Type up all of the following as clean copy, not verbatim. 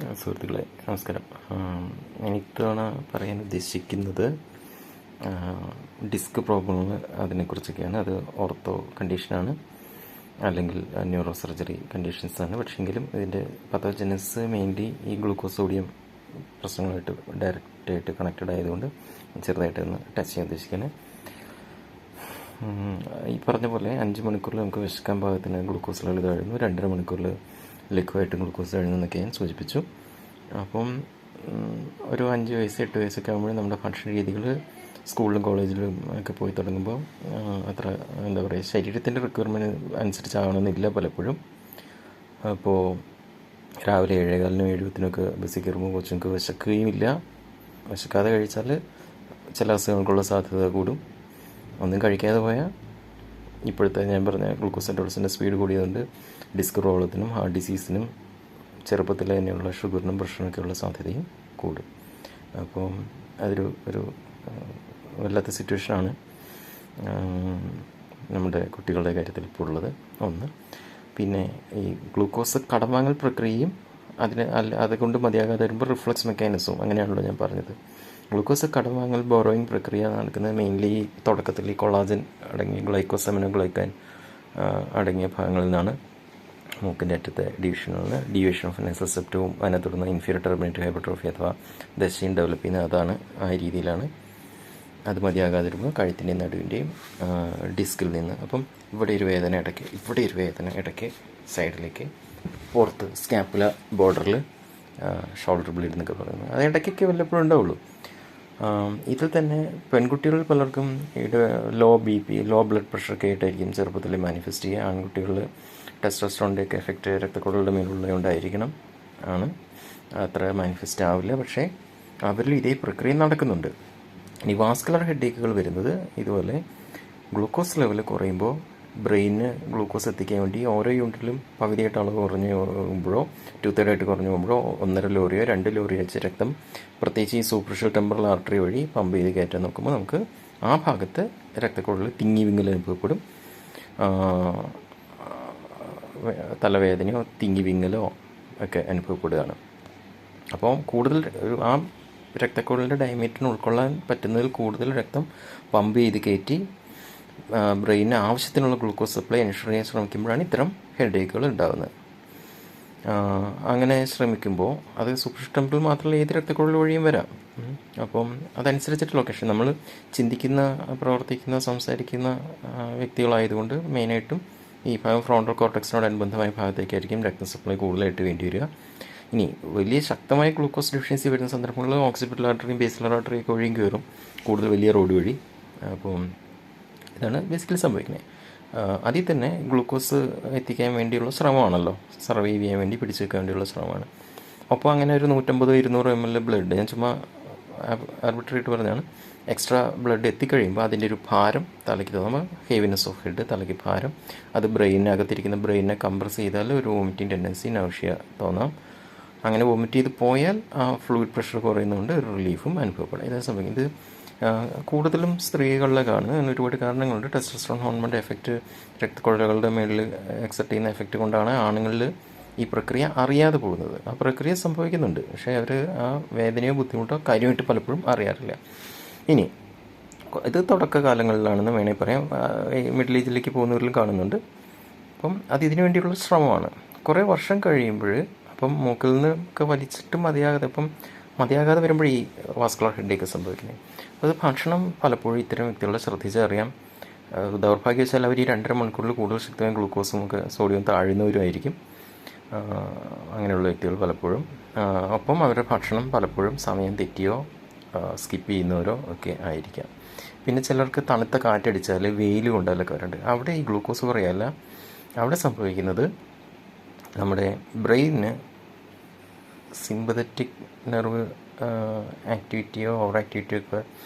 സുഹൃത്തുക്കളെ നമസ്കാരം. ഞാൻ ഇത്തവണ പറയാൻ ഉദ്ദേശിക്കുന്നത് ഡിസ്ക് പ്രോബ്ലങ്ങൾ അതിനെക്കുറിച്ചൊക്കെയാണ്. അത് ഓർത്തോ കണ്ടീഷനാണ്, അല്ലെങ്കിൽ ന്യൂറോ സർജറി കണ്ടീഷൻസാണ്. പക്ഷേങ്കിലും ഇതിൻ്റെ പത്തോജനസ് മെയിൻലി ഈ ഗ്ലൂക്കോസ് സോഡിയം പ്രശ്നങ്ങളായിട്ട് ഡയറക്റ്റായിട്ട് കണക്റ്റഡ് ആയതുകൊണ്ട് ചെറുതായിട്ടൊന്ന് ടച്ച് ചെയ്യാൻ ഉദ്ദേശിക്കുന്നത്. ഈ പറഞ്ഞ പോലെ 5 മണിക്കൂറിൽ നമുക്ക് വിശക്കാൻ പാകത്തിന് ഗ്ലൂക്കോസ് ലെവൽ താഴുന്നു, 2.5 മണിക്കൂറിൽ ലിക്വിഡായിട്ട് ഗ്ലൂക്കോസ് താഴുന്നതൊക്കെ ഞാൻ സൂചിപ്പിച്ചു. അപ്പം ഒരു 5 വയസ്സ് 8 വയസ്സൊക്കെ ആകുമ്പോഴേ നമ്മുടെ ഭക്ഷണ രീതികൾ സ്കൂളിലും കോളേജിലും ഒക്കെ പോയി തുടങ്ങുമ്പോൾ അത്ര എന്താ പറയുക, ശരീരത്തിൻ്റെ റിക്വയർമെൻറ്റ് അനുസരിച്ചാകണമെന്നില്ല പലപ്പോഴും. അപ്പോൾ രാവിലെ 7:15 7:10 ബസ്സിൽ കയറുമ്പോൾ കൊച്ചുങ്ങൾക്ക് വിശക്കുകയുമില്ല. വിശക്കാതെ കഴിച്ചാൽ ചില അസുഖങ്ങൾക്കുള്ള സാധ്യത കൂടും. ഒന്നും കഴിക്കാതെ പോയാൽ ഇപ്പോഴത്തെ ഞാൻ പറഞ്ഞ ഗ്ലൂക്കോസ് സെൻട്രോൾസിൻ്റെ സ്പീഡ് കൂടിയതുകൊണ്ട് ഡിസ്ക് പ്രോബ്ലത്തിനും ഹാർട്ട് ഡിസീസിനും ചെറുപ്പത്തിൽ തന്നെയുള്ള ഷുഗറിനും പ്രഷറിനൊക്കെയുള്ള സാധ്യതയും കൂടും. അപ്പോൾ ഒരു വല്ലാത്ത സിറ്റുവേഷനാണ് നമ്മുടെ കുട്ടികളുടെ കാര്യത്തിൽ ഇപ്പോൾ ഉള്ളത്. ഒന്ന്, പിന്നെ ഈ ഗ്ലൂക്കോസ് കടം പ്രക്രിയയും അതുകൊണ്ട് മതിയാകാതെ വരുമ്പോൾ റിഫ്ലക്സ് മെക്കാനിസവും അങ്ങനെയാണല്ലോ ഞാൻ പറഞ്ഞത്. ഗ്ലൂക്കോസ് കടം ബോറോയിങ് പ്രക്രിയ നടക്കുന്നത് മെയിൻലി തുടക്കത്തിൽ ഈ കൊളാജൻ അടങ്ങിയ ഗ്ലൈക്കോസെമിനോഗ്ലൈക്കാൻ അടങ്ങിയ ഭാഗങ്ങളിൽ നിന്നാണ്. മൂക്കിൻ്റെ അറ്റത്തെ ഡിവിഷൻ ഓഫ് നെസസെപ്റ്റവും അതിനെ തുടർന്ന് ഇൻഫീരിയർ ടെർമിനേറ്റീവ് ഹൈപ്പർട്രോഫി അഥവാ ദശയും ഡെവലപ്പ് ചെയ്യുന്നത് അതാണ്. ആ രീതിയിലാണ്. അത് മതിയാകാതെ വരുമ്പോൾ കഴുത്തിൻ്റെയും നടുവിൻ്റെയും ഡിസ്കിൽ നിന്ന് അപ്പം ഇവിടെ ഒരു വേദന ഇടയ്ക്ക് സൈഡിലേക്ക് പുറത്ത് സ്കാപ്പുല ബോർഡറിൽ ഷോൾഡർ ബ്ലീഡ് എന്നൊക്കെ പറയുന്നത് അത് ഇടയ്ക്കൊക്കെ വല്ലപ്പോഴും ഉണ്ടാവുള്ളൂ. ഇതിൽ തന്നെ പെൺകുട്ടികളിൽ പലർക്കും ലോ BP ലോ ബ്ലഡ് പ്രഷറൊക്കെ ആയിട്ടായിരിക്കും ചെറുപ്പത്തിൽ മാനിഫെസ്റ്റ് ചെയ്യുക. ആൺകുട്ടികളിൽ ടെസ്റ്റോസ്റ്ററോണിൻ്റെയൊക്കെ എഫക്റ്റ് രക്തക്കുഴലുകളുടെ മേലുള്ളതുകൊണ്ടായിരിക്കണം അത്ര മാനിഫെസ്റ്റ് ആവില്ല. പക്ഷേ അവരിൽ ഇതേ പ്രക്രിയ നടക്കുന്നുണ്ട്. ഇനി വാസ്കുലർ ഹെഡേക്കുകൾ വരുന്നത് ഇതുപോലെ ഗ്ലൂക്കോസ് ലെവൽ കുറയുമ്പോൾ ബ്രെയിനിന് ഗ്ലൂക്കോസ് എത്തിക്കാൻ വേണ്ടി ഓരോ യൂണിറ്റിലും പകുതിയായിട്ട് അളവ് കുറഞ്ഞു പോകുമ്പോഴോ 2/3 കുറഞ്ഞു പോകുമ്പോഴോ 1.5 ലോറിയോ 2 ലോറിയോ വെച്ച് രക്തം പ്രത്യേകിച്ച് ഈ സൂപ്പർഫിഷ്യൽ ടെമ്പറൽ ആർട്ടറി വഴി പമ്പ് ചെയ്ത് കയറ്റാൻ നോക്കുമ്പോൾ നമുക്ക് ആ ഭാഗത്ത് രക്തക്കുഴൽ തിങ്ങി വിങ്ങൽ അനുഭവപ്പെടും. തലവേദനയോ തിങ്ങി വിങ്ങലോ ഒക്കെ അനുഭവപ്പെടുകയാണ്. അപ്പോൾ കൂടുതൽ ആ രക്തക്കുഴലിൻ്റെ ഡയമീറ്ററിന് ഉൾക്കൊള്ളാൻ പറ്റുന്നതിൽ കൂടുതൽ രക്തം പമ്പ് ചെയ്ത് കയറ്റി ബ്രെയിനിന് ആവശ്യത്തിനുള്ള ഗ്ലൂക്കോസ് സപ്ലൈ എൻഷുർ ചെയ്യാൻ ശ്രമിക്കുമ്പോഴാണ് ഇത്തരം ഹെഡേക്കുകൾ ഉണ്ടാകുന്നത്. അങ്ങനെ ശ്രമിക്കുമ്പോൾ അത് സൂപ്പർഫിഷ്യൽ ടെമ്പറിൽ മാത്രമല്ല ഏത് രക്തക്കുഴൽ വഴിയും വരാം. അപ്പം അതനുസരിച്ചിട്ട് ലൊക്കേഷൻ നമ്മൾ ചിന്തിക്കുന്ന പ്രവർത്തിക്കുന്ന സംസാരിക്കുന്ന വ്യക്തികളായതുകൊണ്ട് മെയിനായിട്ടും ഈ ഭാഗം ഫ്രോണ്ടൽ കോർട്ടക്സിനോടനുബന്ധമായ ഭാഗത്തേക്കായിരിക്കും രക്ത സപ്ലൈ കൂടുതലായിട്ട് വേണ്ടി വരിക. ഇനി വലിയ ശക്തമായ ഗ്ലൂക്കോസ് ഡെഫിഷ്യൻസി വരുന്ന സന്ദർഭങ്ങളിൽ ഓക്സിപിറ്റൽ ആർട്ടറിയും ബേസിലർ ആർട്ടറിയൊക്കെ വഴിയും കയറും, കൂടുതൽ വലിയ റോഡ് വഴി. അപ്പം ഇതാണ് ബേസിക്കലി സംഭവിക്കുന്നത്. അതിൽ തന്നെ ഗ്ലൂക്കോസ് എത്തിക്കാൻ വേണ്ടിയുള്ള ശ്രമമാണല്ലോ, സർവൈവ് ചെയ്യാൻ വേണ്ടി പിടിച്ചു വെക്കാൻ വേണ്ടിയുള്ള ശ്രമമാണ്. അപ്പോൾ അങ്ങനെ ഒരു 150-200 ml ബ്ലഡ്, ഞാൻ ചുമ്മാ ആർബിട്രേറ്റ് പറഞ്ഞാണ്, എക്സ്ട്രാ ബ്ലഡ് എത്തിക്കഴിയുമ്പോൾ അതിൻ്റെ ഒരു ഭാരം തലയ്ക്ക് തോന്നുമ്പോൾ ഹെവിനെസ് ഓഫ് ഹെഡ്, തലയ്ക്ക് ഭാരം, അത് ബ്രെയിനകത്തിരിക്കുന്ന ബ്രെയിനെ കംപ്രസ് ചെയ്താൽ ഒരു വോമിറ്റിംഗ് ടെൻഡൻസി, നൗഷ്യ തോന്നാം. അങ്ങനെ വോമിറ്റ് ചെയ്ത് പോയാൽ ആ ഫ്ലൂയിഡ് പ്രഷർ കുറയുന്നതുകൊണ്ട് ഒരു റിലീഫും അനുഭവപ്പെടും. ഇതേ സമയം ഇത് കൂടുതലും സ്ത്രീകളിലെ കാണുന്നത്. അതിന് ഒരുപാട് കാരണങ്ങളുണ്ട്. ടെസ്റ്റോസ്റ്ററോൺ ഹോർമോണിൻ്റെ എഫക്റ്റ് രക്തക്കുഴലുകളുടെ മേളിൽ എക്സെപ്റ്റ് ചെയ്യുന്ന എഫക്റ്റ് കൊണ്ടാണ് ആണുങ്ങളിൽ ഈ പ്രക്രിയ അറിയാതെ പോകുന്നത്. ആ പ്രക്രിയ സംഭവിക്കുന്നുണ്ട്, പക്ഷേ അവർ ആ വേദനയോ ബുദ്ധിമുട്ടോ കാര്യമായിട്ട് പലപ്പോഴും അറിയാറില്ല. ഇനി ഇത് തുടക്കകാലങ്ങളിലാണെന്ന് വേണമെങ്കിൽ പറയാം. മിഡിൽ ഏജിലേക്ക് പോകുന്നവരിലും കാണുന്നുണ്ട്. അപ്പം അത് ഇതിനു വേണ്ടിയുള്ള ശ്രമമാണ്. കുറേ വർഷം കഴിയുമ്പോൾ അപ്പം മൂക്കിൽ നിന്നൊക്കെ വലിച്ചിട്ടും മതിയാകാതെ വരുമ്പോൾ ഈ വാസ്കുലർ ഹെഡേക്ക് സംഭവിക്കുന്നത്. അത് ഭക്ഷണം പലപ്പോഴും ഇത്തരം വ്യക്തികളെ ശ്രദ്ധിച്ചറിയാം. ദൗർഭാഗ്യവശാൽ അവർ ഈ 2.5 മണിക്കൂറിൽ കൂടുതൽ ശക്തമായ ഗ്ലൂക്കോസും ഒക്കെ സോഡിയം താഴുന്നവരുമായിരിക്കും അങ്ങനെയുള്ള വ്യക്തികൾ പലപ്പോഴും. ഒപ്പം അവരുടെ ഭക്ഷണം പലപ്പോഴും സമയം തെറ്റിയോ സ്കിപ്പ് ചെയ്യുന്നവരോ ഒക്കെ ആയിരിക്കാം. പിന്നെ ചിലർക്ക് തണുത്ത കാറ്റടിച്ചാൽ വെയിൽ കൊണ്ടാലൊക്കെ വരണ്ട്. അവിടെ ഈ ഗ്ലൂക്കോസ് കുറയല്ല. അവിടെ സംഭവിക്കുന്നത് നമ്മുടെ ബ്രെയിനിന് സിമ്പതറ്റിക് നെർവ് ആക്ടിവിറ്റിയോ ഓവർ ആക്ടിവിറ്റിയോ ഒക്കെ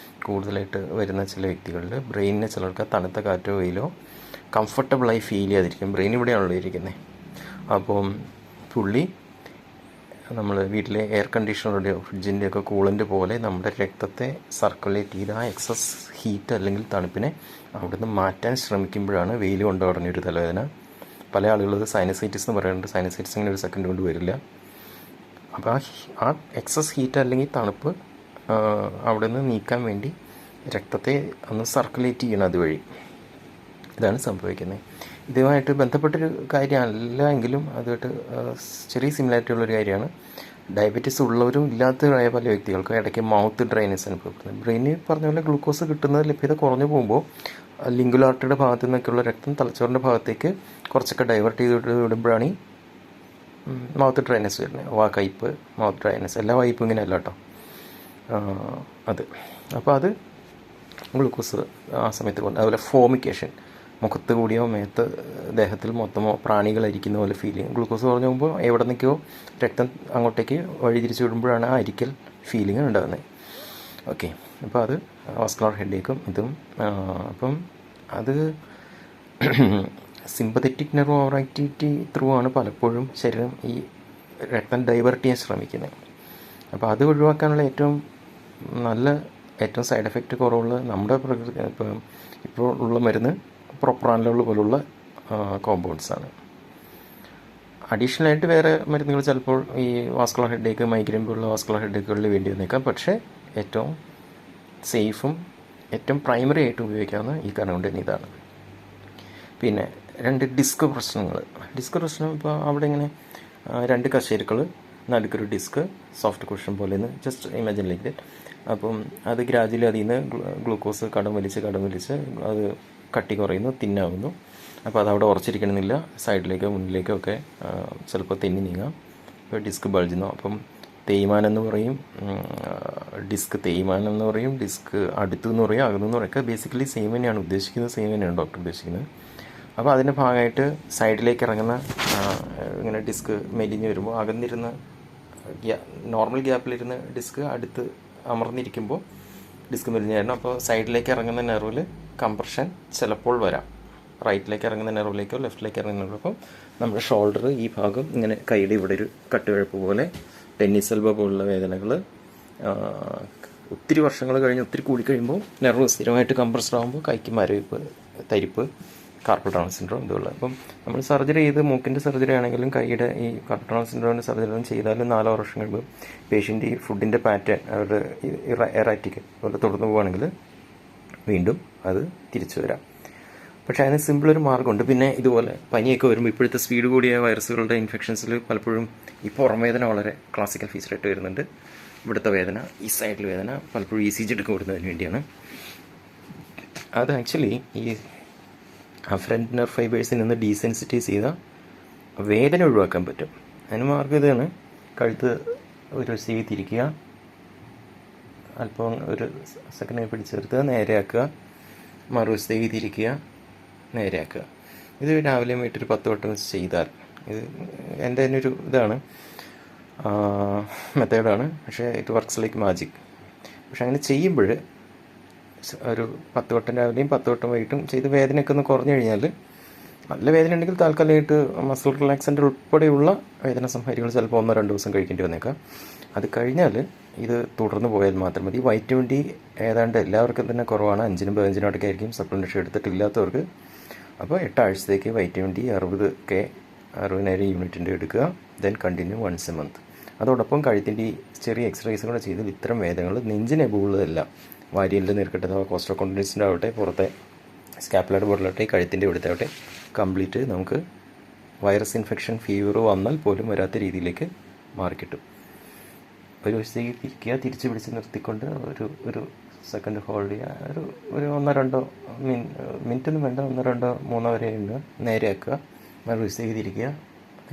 കൂടുതലായിട്ട് വരുന്ന ചില വ്യക്തികളിൽ ബ്രെയിനിന് ചിലർക്ക് തണുത്ത കാറ്റോ വെയിലോ കംഫർട്ടബിളായി ഫീൽ ചെയ്യാതിരിക്കും. ബ്രെയിൻ ഇവിടെയാണല്ലോ ഇരിക്കുന്നത്. അപ്പം പുള്ളി നമ്മൾ വീട്ടിലെ എയർ കണ്ടീഷണറുടെയോ ഫ്രിഡ്ജിൻ്റെയൊക്കെ കൂളൻ്റ് പോലെ നമ്മുടെ രക്തത്തെ സർക്കുലേറ്റ് ചെയ്ത് ആ എക്സസ് ഹീറ്റ് അല്ലെങ്കിൽ തണുപ്പിനെ അവിടുന്ന് മാറ്റാൻ ശ്രമിക്കുമ്പോഴാണ് വെയിൽ കൊണ്ട് പറഞ്ഞൊരു തലവേദന. പല ആളുകളത് സൈനസൈറ്റിസ് എന്ന് പറയുന്നുണ്ട്. സൈനസൈറ്റിസ് അങ്ങനെ ഒരു സെക്കൻഡ് കൊണ്ട് വരില്ല. അപ്പോൾ ആ എക്സസ് ഹീറ്റ് അല്ലെങ്കിൽ തണുപ്പ് അവിടെ നിന്ന് നീക്കാൻ വേണ്ടി രക്തത്തെ ഒന്ന് സർക്കുലേറ്റ് ചെയ്യണം അതുവഴി. ഇതാണ് സംഭവിക്കുന്നത്. ഇതുമായിട്ട് ബന്ധപ്പെട്ടൊരു കാര്യമല്ല എങ്കിലും അതുമായിട്ട് ചെറിയ സിമിലാരിറ്റി ഉള്ളൊരു കാര്യമാണ്. ഡയബറ്റീസ് ഉള്ളവരും ഇല്ലാത്തവരായ പല വ്യക്തികൾക്കും ഇടയ്ക്ക് മൗത്ത് ഡ്രൈനസ് അനുഭവപ്പെടുന്നത്. ബ്രെയിനിൽ പറഞ്ഞ പോലെ ഗ്ലൂക്കോസ് കിട്ടുന്നത് ലഭ്യത കുറഞ്ഞു പോകുമ്പോൾ ലിംഗുലർ ആർട്ടറിയുടെ ഭാഗത്തു നിന്നൊക്കെയുള്ള രക്തം തലച്ചോറിൻ്റെ ഭാഗത്തേക്ക് കുറച്ചൊക്കെ ഡൈവേർട്ട് ചെയ്ത് വിടുമ്പോഴാണ് ഈ മൗത്ത് ഡ്രൈനസ് വരുന്നത്. കയ്പ്പ്, മൗത്ത് ഡ്രൈനസ്, എല്ലാ വൈപ്പും ഇങ്ങനെ അല്ല കേട്ടോ. അത് അപ്പോൾ അത് ഗ്ലൂക്കോസ് ആ സമയത്ത് കൊണ്ട്. അതുപോലെ ഫോമിക്കേഷൻ, മുഖത്ത് കൂടിയോ മേത്ത് ദേഹത്തിൽ മൊത്തമോ പ്രാണികളരിക്കുന്ന പോലെ ഫീൽ ചെയ്യും. ഗ്ലൂക്കോസ് കുറഞ്ഞു പോകുമ്പോൾ എവിടെ നിൽക്കോ രക്തം അങ്ങോട്ടേക്ക് വഴി തിരിച്ചു വിടുമ്പോഴാണ് ആ അരിക്കൽ ഫീലിംഗ് ഉണ്ടാകുന്നത്. ഓക്കെ, അപ്പോൾ അത് വാസ്കുലർ ഹെഡേക്കും ഇതും. അപ്പം അത് sympathetic nerve over activity through ആണ് പലപ്പോഴും ശരീരം ഈ രക്തം ഡൈവേർട്ട് ചെയ്യാൻ ശ്രമിക്കുന്നത്. അപ്പോൾ അത് ഒഴിവാക്കാനുള്ള ഏറ്റവും സൈഡ് എഫക്റ്റ് കുറവുള്ള നമ്മുടെ പ്രകൃതി ഇപ്പോൾ ഉള്ള മരുന്ന് പ്രൊപ്രാനോൾ പോലുള്ള കോമ്പൗണ്ട്സാണ്. അഡീഷണലായിട്ട് വേറെ മരുന്നുകൾ ചിലപ്പോൾ ഈ വാസ്കുലർ ഹെഡേക്ക്, മൈഗ്രെയിൻ പോലുള്ള വാസ്കുലർ ഹെഡേക്കുകളിൽ വേണ്ടി വന്നേക്കാം. പക്ഷേ ഏറ്റവും സേഫും ഏറ്റവും പ്രൈമറി ആയിട്ട് ഉപയോഗിക്കാവുന്ന ഈ കാരണം കൊണ്ട് തന്നെ ഇതാണ്. പിന്നെ 2 ഡിസ്ക് പ്രശ്നങ്ങൾ. ഇപ്പോൾ അവിടെ ഇങ്ങനെ 2 കശേരുക്കൾ, നടുക്കൊരു ഡിസ്ക്, സോഫ്റ്റ് കുഷൻ പോലെ ജസ്റ്റ് ഇമാജിൻ ലൈക്ക് ദാറ്റ്. അപ്പം അത് ഗ്രാജുവലി അതിൽ നിന്ന് ഗ്ലൂക്കോസ് കടം വലിച്ച് അത് കട്ടി കുറയുന്നു, തിന്നാകുന്നു. അപ്പോൾ അതവിടെ ഉറച്ചിരിക്കണമെന്നില്ല, സൈഡിലേക്കോ മുന്നിലേക്കോ ഒക്കെ ചിലപ്പോൾ തെന്നി നീങ്ങാം. ഇപ്പോൾ ഡിസ്ക് ബൾജുന്നു. അപ്പം തേയ്മാനം എന്ന് പറയും, ഡിസ്ക് തേയ്മാനം എന്ന് പറയും, ഡിസ്ക് അടുത്തു എന്ന് പറയും, അകന്നു പറയും. ഒക്കെ ബേസിക്കലി സെയിം തന്നെയാണ് ഉദ്ദേശിക്കുന്നത്, സെയിം തന്നെയാണ് ഡോക്ടർ ഉദ്ദേശിക്കുന്നത്. അപ്പോൾ അതിൻ്റെ ഭാഗമായിട്ട് സൈഡിലേക്ക് ഇറങ്ങുന്ന ഇങ്ങനെ ഡിസ്ക് മെലിഞ്ഞ് വരുമ്പോൾ അകന്നിരുന്ന് നോർമൽ ഗ്യാപ്പിലിരുന്ന് ഡിസ്ക് അടുത്ത് അമർന്നിരിക്കുമ്പോൾ ഡിസ്ക് മെലിഞ്ഞായിരുന്നു. അപ്പോൾ സൈഡിലേക്ക് ഇറങ്ങുന്ന നെർവിൽ കംപ്രഷൻ ചിലപ്പോൾ വരാം. റൈറ്റിലേക്ക് ഇറങ്ങുന്ന നെർവിലേക്കോ ലെഫ്റ്റിലേക്ക് ഇറങ്ങുന്ന നെർവ്. അപ്പം നമ്മുടെ ഷോൾഡർ ഈ ഭാഗം ഇങ്ങനെ കൈയുടെ ഇവിടെ ഒരു കട്ടുകഴപ്പ് പോലെ, ടെന്നീസ് എൽബോ പോലുള്ള വേദനകൾ ഒത്തിരി വർഷങ്ങൾ കഴിഞ്ഞ് ഒത്തിരി കൂടിക്കഴിയുമ്പോൾ നെർവ് സ്ഥിരമായിട്ട് കംപ്രസ്ഡ് ആകുമ്പോൾ കൈക്ക് മരവിപ്പ്, തരിപ്പ്, കാർപ്പൽ ടണൽ സിൻഡ്രോം ഇതുള്ള. അപ്പം നമ്മൾ സർജറി ചെയ്ത് മൂക്കിൻ്റെ സർജറി ആണെങ്കിലും കൈയുടെ ഈ കാർപ്പൽ ടണൽ സിൻഡ്രോമിൻ്റെ സർജറി ചെയ്താലും 4 വർഷം കഴിയുമ്പോൾ പേഷ്യൻ്റ് ഈ ഫുഡിൻ്റെ പാറ്റേൺ അവരുടെ എറാറ്റിക് പോലെ തുടർന്നു പോവുകയാണെങ്കിൽ വീണ്ടും അത് തിരിച്ചു വരാം. പക്ഷേ അതിന് സിമ്പിളൊരു മാർഗ്ഗമുണ്ട്. പിന്നെ ഇതുപോലെ പനിയൊക്കെ വരുമ്പോൾ ഇപ്പോഴത്തെ സ്പീഡ് കൂടിയ വൈറസുകളുടെ ഇൻഫെക്ഷൻസിൽ പലപ്പോഴും ഈ പുറം വേദന വളരെ ക്ലാസിക്കൽ ഫീച്ചറായിട്ട് വരുന്നുണ്ട്. ഇവിടുത്തെ വേദന, ഈ സൈഡിൽ വേദന പലപ്പോഴും ECG എടുക്കുക കൊടുക്കുന്നതിന് വേണ്ടിയാണ്. അത് ആക്ച്വലി ഈ അഫറൻറ്റ് നെർവ് ഫൈബേഴ്സിൽ നിന്ന് ഡീസെൻസിറ്റൈസ് ചെയ്ത വേദന ഒഴിവാക്കാൻ പറ്റും. അതിന് മാർഗ്ഗം ഇതാണ്. കഴുത്ത് ഒരു വശത്തേക്ക് തിരിക്കുക, അല്പം ഒരു സെക്കൻഡ് പിടിച്ചെടുത്ത് നേരെയാക്കുക, മറുവശത്തേക്ക് തിരിക്കുക, നേരെയാക്കുക. ഇത് രാവിലെ വീട്ടൊരു 10 വട്ടം വെച്ച് ചെയ്താൽ, ഇത് എൻ്റെ തന്നെ ഒരു ഇതാണ്, മെത്തേഡാണ്. പക്ഷേ ഇറ്റ് വർക്ക്സ് ലൈക്ക് മാജിക്. പക്ഷെ അങ്ങനെ ചെയ്യുമ്പോൾ ഒരു 10 വട്ടം രാവിലെയും 10 വട്ടം വൈകിട്ടും ചെയ്ത് വേദനയൊക്കെ ഒന്ന് കുറഞ്ഞു കഴിഞ്ഞാൽ, നല്ല വേദന ഉണ്ടെങ്കിൽ താൽക്കാലികമായിട്ട് മസിൽ റിലാക്സൻ്റ് ഉൾപ്പെടെയുള്ള വേദന സംഹാരികൾ ചിലപ്പോൾ 1-2 ദിവസം കഴിക്കേണ്ടി വന്നേക്കാം. അത് കഴിഞ്ഞാൽ ഇത് തുടർന്ന് പോയാൽ മാത്രം മതി. വൈറ്റമിൻ ഡി ഏതാണ്ട് എല്ലാവർക്കും തന്നെ കുറവാണ്, 5-15 ആയിരിക്കും സപ്ലിമെൻ്റേഷൻ എടുത്തിട്ടില്ലാത്തവർക്ക്. അപ്പോൾ 8 ആഴ്ചത്തേക്ക് വൈറ്റമിൻ ഡി 60,000 യൂണിറ്റിൻ്റെ എടുക്കുക. Then continue once a month. അതോടൊപ്പം കഴുത്തിൻ്റെ ഈ ചെറിയ എക്സസൈസും കൂടെ ചെയ്ത് ഇത്തരം വേദനകൾ നെഞ്ചിന് എബുള്ളതെല്ലാം, വാരിയലിൻ്റെ നീർക്കെട്ട് അഥവാ കോസ്റ്റോകോൺഡ്രിസിൻ്റെ ആവട്ടെ, പുറത്തെ സ്കാപ്പുലയുടെ ബോർഡിലാവട്ടെ, കഴുത്തിൻ്റെ ഇവിടുത്തെ ആവട്ടെ, കംപ്ലീറ്റ് നമുക്ക് വൈറസ് ഇൻഫെക്ഷൻ ഫീവർ വന്നാൽ പോലും വരാത്ത രീതിയിലേക്ക് മാറിക്കിട്ടും. ഒരു വശത്തേക്ക് തിരിക്കുക, തിരിച്ച് പിടിച്ച് നിർത്തിക്കൊണ്ട് ഒരു സെക്കൻഡ് ഹോൾഡ് ചെയ്യുക. ഒരു 1-2 മിനിറ്റൊന്നും വേണ്ട, 1-2-3 വരെ ഉണ്ട്. നേരെയാക്കുക, മറുവശത്തേക്ക് തിരിക്കുക,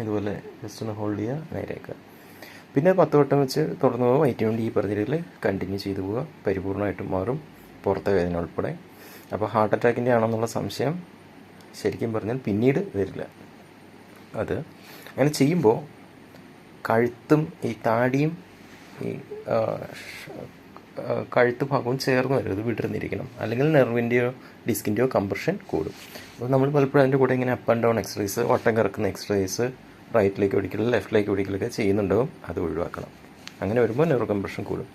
ഇതുപോലെ ജസ്റ്റ് ഒന്ന് ഹോൾഡ് ചെയ്യുക, നേരെയാക്കുക. പിന്നെ 10 വട്ടം വെച്ച് തുടർന്ന് പോകുക. വൈറ്റമിൻ ഡി പറഞ്ഞ രീതിയിൽ കണ്ടിന്യൂ ചെയ്തു പോവുക. പരിപൂർണമായിട്ടും മാറും, പുറത്തെ വേദന ഉൾപ്പെടെ. അപ്പോൾ ഹാർട്ട് അറ്റാക്കിൻ്റെ ആണെന്നുള്ള സംശയം ശരിക്കും പറഞ്ഞാൽ പിന്നീട് വരില്ല. അത് അങ്ങനെ ചെയ്യുമ്പോൾ കഴുത്തും ഈ താടിയും ഈ കഴുത്ത് ഭാഗവും ചേർന്ന് വരും, ഇത് വിടർന്നിരിക്കണം. അല്ലെങ്കിൽ നെർവിൻ്റെയോ ഡിസ്കിൻ്റെയോ കംപ്രഷൻ കൂടും. അപ്പോൾ നമ്മൾ പലപ്പോഴും അതിൻ്റെ കൂടെ ഇങ്ങനെ അപ്പ് ആൻഡ് ഡൗൺ എക്സസൈസ്, വട്ടം കറക്കുന്ന എക്സസൈസ്, റൈറ്റിലേക്ക് ഓടിക്കൽ ലെഫ്റ്റിലേക്ക് ഓടിക്കലൊക്കെ ചെയ്യുന്നുണ്ടാവും. അത് ഒഴിവാക്കണം. അങ്ങനെ വരുമ്പോൾ നെർവ് കംപ്രഷൻ കൂടും.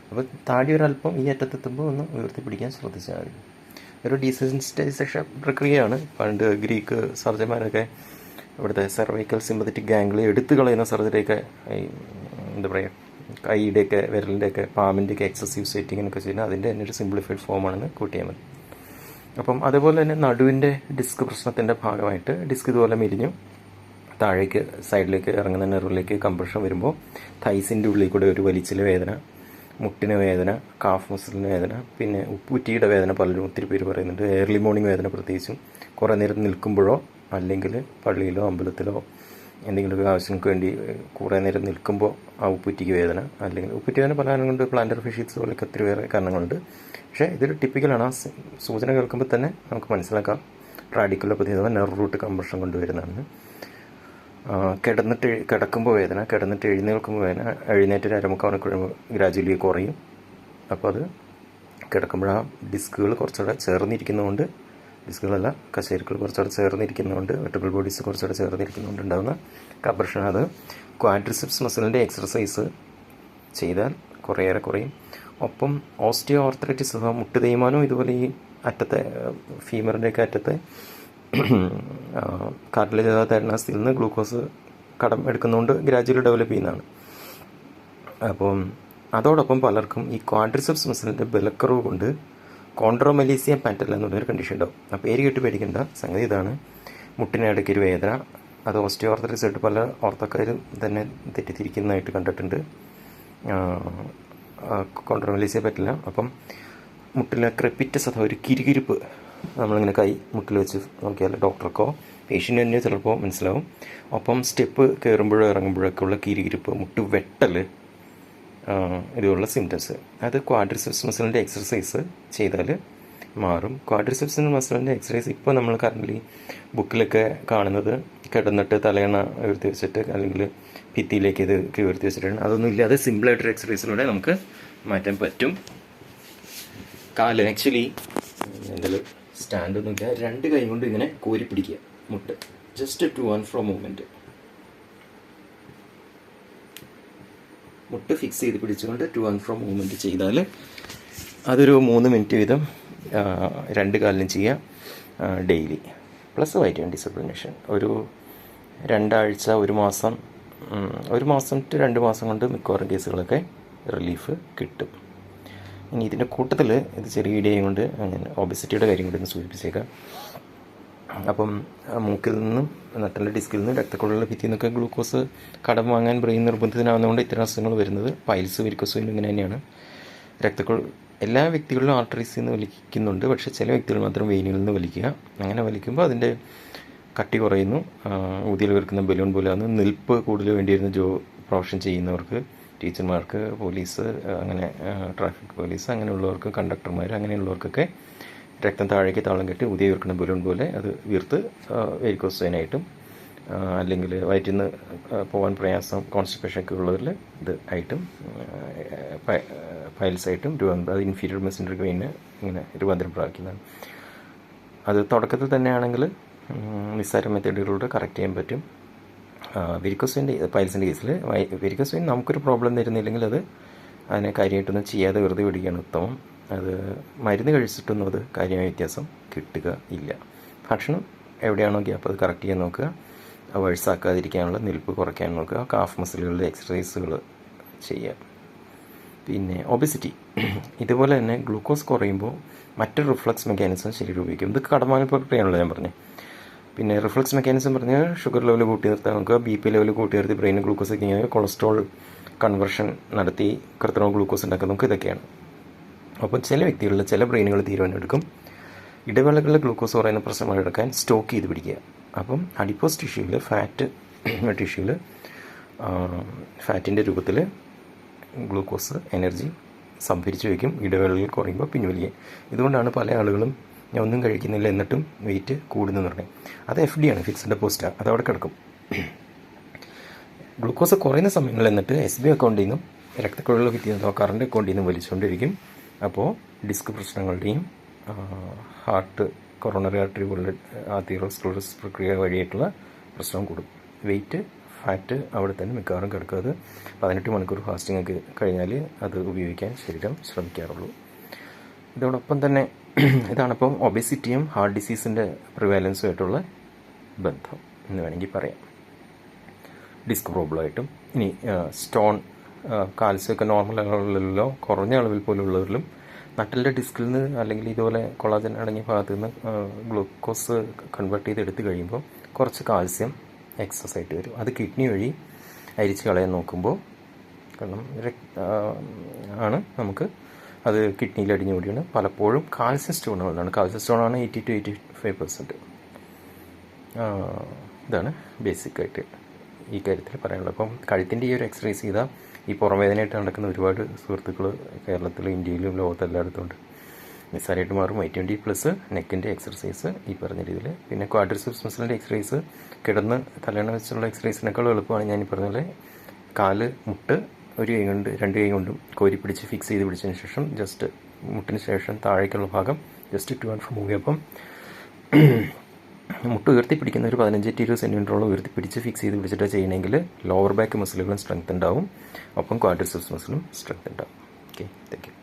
അപ്പോൾ താടി ഒരല്പം ഈ അറ്റത്തെത്തുമ്പോൾ ഒന്ന് ഉയർത്തി പിടിക്കാൻ ശ്രദ്ധിച്ചാൽ മതി. ഒരു ഡീസെൻസിറ്റൈസേഷൻ പ്രക്രിയയാണ്. പണ്ട് ഗ്രീക്ക് സർജന്മാരൊക്കെ ഇവിടുത്തെ സെർവൈക്കൽ സിമ്പത്തറ്റിക് ഗാംഗ്ലിയ എടുത്തു കളയുന്ന സർജറിയൊക്കെ ഈ എന്താ പറയുക, കൈയുടെയൊക്കെ വിരലിൻ്റെയൊക്കെ പാമ്പിൻ്റെയൊക്കെ എക്സസീവ് സെറ്റിംഗ് എന്നൊക്കെ ചെയ്യുന്നത് അതിൻ്റെ തന്നെ ഒരു സിംപ്ലിഫൈഡ് ഫോമാണെന്ന് കൂട്ടിയാൽ മതി. അപ്പം അതുപോലെ തന്നെ നടുവിൻ്റെ ഡിസ്ക് പ്രശ്നത്തിൻ്റെ ഭാഗമായിട്ട് ഡിസ്ക് ഇതുപോലെ മെലിഞ്ഞു താഴേക്ക് സൈഡിലേക്ക് ഇറങ്ങുന്ന നെർവിലേക്ക് കംപ്രഷൻ വരുമ്പോൾ തൈസിൻ്റെ ഉള്ളിൽ കൂടെ ഒരു വലിച്ചിൽ വേദന, മുട്ടിന് വേദന, കാഫ് മസിലിന് വേദന, പിന്നെ ഉപ്പൂറ്റിയുടെ വേദന പലരും ഒത്തിരി പേര് പറയുന്നുണ്ട്. ഏർലി മോർണിംഗ് വേദന പ്രത്യേകിച്ചും കുറേ നേരം നിൽക്കുമ്പോഴോ അല്ലെങ്കിൽ പള്ളിയിലോ അമ്പലത്തിലോ എന്തെങ്കിലും ആവശ്യങ്ങൾക്ക് വേണ്ടി കുറേ നേരം നിൽക്കുമ്പോൾ ആ ഉപ്പൂറ്റിക്ക് വേദന, അല്ലെങ്കിൽ ഉപ്പൂറ്റി വേദന പല കാരണങ്ങളുണ്ട്, പ്ലാന്റർ ഫിഷിറ്റ്സ് പോലെയൊക്കെ ഒത്തിരി വേറെ കാരണങ്ങളുണ്ട്. പക്ഷേ ഇതൊരു ടിപ്പിക്കലാണ്. ആ സൂചന കേൾക്കുമ്പോൾ തന്നെ നമുക്ക് മനസ്സിലാക്കാം റാഡിക്കുലോപ്പതി അഥവാ നെർവ് റൂട്ട് കംപ്രഷൻ കൊണ്ടുവരുന്നതാണ്. കിടക്കുമ്പോൾ വേദന, കിടന്നിട്ട് എഴുന്നേൽക്കുമ്പോൾ വേദന, എഴുന്നേറ്റ് അരമുക്കാൽ മണിക്കൂർ ഗ്രാജുവലി കുറയും. അപ്പോൾ അത് കിടക്കുമ്പോൾ ആ ഡിസ്കുകൾ കുറച്ചുകൂടെ ചേർന്നിരിക്കുന്നതുകൊണ്ട്, ഡിസ്കുകളല്ല കശേരുക്കൾ കുറച്ചുകൂടെ ചേർന്നിരിക്കുന്നതുകൊണ്ട്, വെർട്ടിബ്രൽ ബോഡീസ് കുറച്ചുകൂടെ ചേർന്നിരിക്കുന്നതുകൊണ്ട് ഉണ്ടാകുന്ന കംപ്രഷൻ. അത് ക്വാഡ്രിസെപ്സ് മസിലിൻ്റെ എക്സർസൈസ് ചെയ്താൽ കുറേയേറെ കുറയും. ഒപ്പം ഓസ്റ്റിയോ ആർത്രൈറ്റിസ് അഥവാ മുട്ട് തേയ്മാനവും ഇതുപോലെ ഈ അറ്റത്തെ ഫീമറിൻ്റെയൊക്കെ അറ്റത്തെ കാർട്ടിലേജ് അഥവാ തേടനാസ്ഥിയിൽ നിന്ന് ഗ്ലൂക്കോസ് കടം എടുക്കുന്നതുകൊണ്ട് ഗ്രാജുവലി ഡെവലപ്പ് ചെയ്യുന്നതാണ്. അപ്പം അതോടൊപ്പം പലർക്കും ഈ ക്വാഡ്രിസെപ്സ് മസിലിൻ്റെ ബലക്കുറവ് കൊണ്ട് കോൺട്രോമലീസിയ പാറ്റല്ല എന്നുള്ളൊരു കണ്ടീഷൻ ഉണ്ടാവും. ആ പേര് കേട്ട് പേടിക്കേണ്ട, സംഗതി ഇതാണ്. മുട്ടിനിടയ്ക്കൊരു വേദന, അത് ഓസ്റ്റിയോ ആർത്രൈറ്റിസ് ആയിട്ട് പല ഓർത്തക്കാരും തന്നെ തെറ്റിദ്ധരിക്കുന്നതായിട്ട് കണ്ടിട്ടുണ്ട്. കോൺട്രോമലീസിയ പറ്റില്ല. അപ്പം മുട്ടിലെ ക്രെപ്പിറ്റസ് അഥവാ ഒരു കിരികിരിപ്പ് നമ്മളിങ്ങനെ കൈ മുട്ടിൽ വെച്ച് നോക്കിയാൽ ഡോക്ടർക്കോ പേഷ്യൻ്റ് തന്നെ ചിലപ്പോൾ മനസ്സിലാവും. ഒപ്പം സ്റ്റെപ്പ് കയറുമ്പോഴോ ഇറങ്ങുമ്പോഴൊക്കെ ഉള്ള കിരികിരിപ്പ്, മുട്ട് വെട്ടൽ, ഇതുപോലുള്ള സിംറ്റംസ് അത് ക്വാഡ്രിസെപ്സ് മസിലിൻ്റെ എക്സർസൈസ് ചെയ്താൽ മാറും. ക്വാഡ്രിസെപ്സ് മസിലിൻ്റെ എക്സർസൈസ് ഇപ്പോൾ നമ്മൾ കറൻ്റ്ലി ബുക്കിലൊക്കെ കാണുന്നത് കിടന്നിട്ട് തലയണ ഉയർത്തി വെച്ചിട്ട് അല്ലെങ്കിൽ ഭിത്തിയിലേക്ക് ഇത് ഉയർത്തി വെച്ചിട്ടാണ്. അതൊന്നും ഇല്ലാതെ സിമ്പിളായിട്ടൊരു എക്സർസൈസിലൂടെ നമുക്ക് മാറ്റാൻ പറ്റും. കാല് ആക്ച്വലി എന്തെങ്കിലും സ്റ്റാൻഡൊന്നുമില്ല, രണ്ട് കൈ കൊണ്ട് ഇങ്ങനെ കോരി പിടിക്കുക മുട്ട്, just two and fro movement. മുട്ട് ഫിക്സ് ചെയ്ത് പിടിച്ചുകൊണ്ട് ടു ആൻഡ് ഫ്രോ മൂവ്മെൻറ്റ് ചെയ്താൽ അതൊരു 3 മിനിറ്റ് വീതം രണ്ട് കാലിലും ചെയ്യുക ഡെയിലി. പ്ലസ് വൈറ്റമിൻ ഡി സപ്ലിമെൻഷൻ ഒരു 2 ആഴ്ച, 1 മാസം, 1 മാസം ടു 2 മാസം കൊണ്ട് മിക്കവാറും കേസുകളൊക്കെ റിലീഫ് കിട്ടും. ഇനി ഇതിൻ്റെ കൂട്ടത്തിൽ ഇത് ചെറിയ ഇടയും കൊണ്ട് അങ്ങനെ ഒബിസിറ്റിയുടെ കാര്യം കൂടി ഒന്ന് സൂചിപ്പിച്ചേക്കാം. അപ്പം മൂക്കിൽ നിന്നും നട്ടലിൻ്റെ ഡിസ്കിൽ നിന്നും രക്തക്കുഴലിലെ ഭിത്തിയിൽ നിന്നൊക്കെ ഗ്ലൂക്കോസ് കടം വാങ്ങാൻ ബ്രെയിൻ നിർബന്ധിതനാകുന്നതുകൊണ്ട് ഇത്തരം അസുഖങ്ങൾ വരുന്നത്. പൈൽസ്, വെരിക്കോസും ഇങ്ങനെ തന്നെയാണ്. എല്ലാ വ്യക്തികളിലും ആർട്ടറീസിൽ നിന്ന് വലിക്കുന്നുണ്ട്, പക്ഷേ ചില വ്യക്തികൾ മാത്രം വെയിനിൽ നിന്ന് വലിക്കുക. അങ്ങനെ വലിക്കുമ്പോൾ അതിൻ്റെ കട്ടി കുറയുന്നു, ഊതിയിൽ വീർക്കുന്ന ബലൂൺ പോലെ ആണ്. നിൽപ്പ് കൂടുതൽ വേണ്ടിയിരുന്ന പ്രൊഫഷൻ ചെയ്യുന്നവർക്ക്, ടീച്ചർമാർക്ക്, പോലീസ്, അങ്ങനെ ട്രാഫിക് പോലീസ് അങ്ങനെയുള്ളവർക്ക്, കണ്ടക്ടർമാർ അങ്ങനെയുള്ളവർക്കൊക്കെ രക്തം താഴേക്ക് താളം കെട്ടി ഊതിയ വീർക്കുന്ന ബലൂൺ പോലെ അത് വീർത്ത് വെരിക്കോസ് വെയിനായിട്ടും അല്ലെങ്കിൽ വയറ്റിൽ നിന്ന് പോകാൻ പ്രയാസം, കോൺസ്റ്റിപ്പേഷനൊക്കെ ഉള്ളവരിൽ ഇത് ആയിട്ടും പൈൽസായിട്ടും അത് ഇൻഫീരിയർ മെസൻട്രിക് വെയിന് ഇങ്ങനെ രൂപാന്തരം പ്രാപിക്കുന്നതാണ്. അത് തുടക്കത്തിൽ തന്നെയാണെങ്കിൽ നിസ്സാര മെത്തേഡുകളിലൂടെ കറക്റ്റ് ചെയ്യാൻ പറ്റും. വെരിക്കോസ് വെയിൻ്റെ പൈൽസിൻ്റെ കേസിൽ വെരിക്കോസ് വെയിൻ നമുക്കൊരു പ്രോബ്ലം തരുന്നില്ലെങ്കിൽ അതിനെ കാര്യമായിട്ടൊന്നും ചെയ്യാതെ വെറുതെ പിടിക്കുകയാണ് ഉത്തമം. അത് മരുന്ന് കഴിച്ചിട്ടൊന്നും അത് കാര്യമായ വ്യത്യാസം കിട്ടുക ഇല്ല. ഭക്ഷണം എവിടെയാണോ ഗ്യാപ്പ് അത് കറക്റ്റ് ചെയ്യാൻ നോക്കുക. വഴ്സാക്കാതിരിക്കാനുള്ള നിൽപ്പ് കുറയ്ക്കാൻ നോക്കുക. കാഫ് മസിലുകളുടെ എക്സർസൈസുകൾ ചെയ്യുക. പിന്നെ ഒബിസിറ്റി ഇതുപോലെ തന്നെ ഗ്ലൂക്കോസ് കുറയുമ്പോൾ മറ്റൊരു റിഫ്ലക്സ് മെക്കാനിസം ശരീരം ഉപയോഗിക്കും. ഇത് കടമാന പ്രക്രിയയാണല്ലോ ഞാൻ പറഞ്ഞത്. പിന്നെ റിഫ്ലക്സ് മെക്കാനിസം പറഞ്ഞാൽ ഷുഗർ ലെവൽ കൂട്ടി നിർത്താൻ നോക്കുക, BP ലെവൽ കൂട്ടി നിർത്തി ബ്രെയിൻ ഗ്ലൂക്കോസ് ഒക്കെ കൊളസ്ട്രോൾ കൺവെർഷൻ നടത്തി കൃത്രിമ ഗ്ലൂക്കോസ് ഉണ്ടാക്കാൻ നമുക്ക് ഇതൊക്കെയാണ്. അപ്പം ചില വ്യക്തികളിൽ ചില ബ്രെയിനുകൾ തീരുമാനമെടുക്കും ഇടവേളകളിൽ ഗ്ലൂക്കോസ് കുറയുന്ന പ്രശ്നങ്ങൾ എടുക്കാൻ സ്റ്റോക്ക് ചെയ്ത് പിടിക്കുക. അപ്പം അഡിപ്പോസ് ടിഷ്യൂവിൽ ഫാറ്റിൻ്റെ രൂപത്തിൽ ഗ്ലൂക്കോസ് എനർജി സംഭരിച്ച് വയ്ക്കും, ഇടവേളകളിൽ കുറയുമ്പോൾ പിൻവലിക്കുക. ഇതുകൊണ്ടാണ് പല ആളുകളും ഞാൻ ഒന്നും കഴിക്കുന്നില്ല എന്നിട്ടും വെയിറ്റ് കൂടുന്നെന്ന് പറയും. അത് FD ആണ്, ഫിക്സ്ഡ് ഡെപ്പോസിറ്റാണ്, അതവിടെ കിടക്കും. ഗ്ലൂക്കോസ് കുറയുന്ന സമയങ്ങളിൽ എന്നിട്ട് SB അക്കൗണ്ടിൽ നിന്നും രക്തക്കുഴലിൽ കിട്ടിയ കറണ്ട് അക്കൗണ്ടിൽ നിന്നും വലിച്ചുകൊണ്ടിരിക്കും. അപ്പോൾ ഡിസ്ക് പ്രശ്നങ്ങളുടെയും ഹാർട്ട്, കൊറോണറി ആർട്ടറി പോലുള്ള ആർട്ടീരിയോസ്ക്ലെറോസിസ് പ്രക്രിയ വഴിയായിട്ടുള്ള പ്രശ്നം കൂടും. വെയിറ്റ്, ഫാറ്റ് അവിടെ തന്നെ മിക്കവാറും കിടക്കുക. അത് 18 മണിക്കൂർ ഫാസ്റ്റിംഗ് ഒക്കെ കഴിഞ്ഞാൽ അത് ഉപയോഗിക്കാൻ ശരീരം ശ്രമിക്കാറുള്ളൂ. ഇതോടൊപ്പം തന്നെ ഇതാണിപ്പം ഒബേസിറ്റിയും ഹാർട്ട് ഡിസീസിൻ്റെ പ്രിവാലൻസുമായിട്ടുള്ള ബന്ധം എന്ന് വേണമെങ്കിൽ പറയാം, ഡിസ്ക് പ്രോബ്ലമായിട്ടും. ഇനി സ്റ്റോൺ കാൽസ്യമൊക്കെ നോർമൽ അളവിലോ കുറഞ്ഞ അളവിൽ പോലും ഉള്ളവരിലും നട്ടലിൻ്റെ ഡിസ്കിൽ നിന്ന് അല്ലെങ്കിൽ ഇതുപോലെ കൊളാജൻ അടങ്ങിയ ഭാഗത്തു നിന്ന് ഗ്ലൂക്കോസ് കൺവേർട്ട് ചെയ്ത് എടുത്തു കഴിയുമ്പോൾ കുറച്ച് കാൽസ്യം എക്സസ് ആയിട്ട് വരും. അത് കിഡ്നി വഴി അരിച്ച് കളയാൻ നോക്കുമ്പോൾ കാരണം ആണ് നമുക്ക് അത് കിഡ്നിയിൽ അടിഞ്ഞുകൂടിയാണ് പലപ്പോഴും കാൽസ്യം സ്റ്റോണുകളാണ്. കാൽസ്യം സ്റ്റോണാണ് 80-85%. ഇതാണ് ബേസിക്കായിട്ട് ഈ കാര്യത്തിൽ പറയാനുള്ളത്. അപ്പം കഴുത്തിൻ്റെ ഈ ഒരു എക്സസൈസ് ചെയ്താൽ ഈ പുറംവേദനയായിട്ട് നടക്കുന്ന ഒരുപാട് സുഹൃത്തുക്കൾ കേരളത്തിലും ഇന്ത്യയിലും ലോകത്ത് എല്ലായിടത്തും ഉണ്ട്. നിസ്സാരമായിട്ട് മാറും. 20+ നെക്കിൻ്റെ എക്സർസൈസ് ഈ പറഞ്ഞ രീതിയിൽ. പിന്നെ ക്വാഡ്രിസെപ്സ് മസിലിൻ്റെ എക്സസൈസ് കിടന്ന് തലയണ വെച്ചുള്ള എക്സസൈസിനേക്കാളും എളുപ്പമാണ്. ഞാൻ ഈ പറഞ്ഞ പോലെ കാല് മുട്ട് ഒരു കൈ കൊണ്ട് 2 കൈ കൊണ്ടും കോരി പിടിച്ച് ഫിക്സ് ചെയ്ത് പിടിച്ചതിന് ശേഷം ജസ്റ്റ് മുട്ടിന് ശേഷം താഴേക്കുള്ള ഭാഗം just two and fro move. അപ്പം മുട്ട് ഉയർത്തിപ്പിടിക്കുന്ന ഒരു 15-20 സെൻറ്റിമീറ്ററോളം ഉയർത്തിപ്പിടിച്ച് ഫിക്സ് ചെയ്ത് പിടിച്ചിട്ട് ചെയ്യണമെങ്കിൽ ലോവർ ബാക്ക് മസിലുകളും സ്ട്രെങ്ത് ഉണ്ടാവും, ഒപ്പം ക്വാഡ്രിസെപ്സ് മസിലും സ്ട്രെങ്ത് ഉണ്ടാവും. Okay, thank you.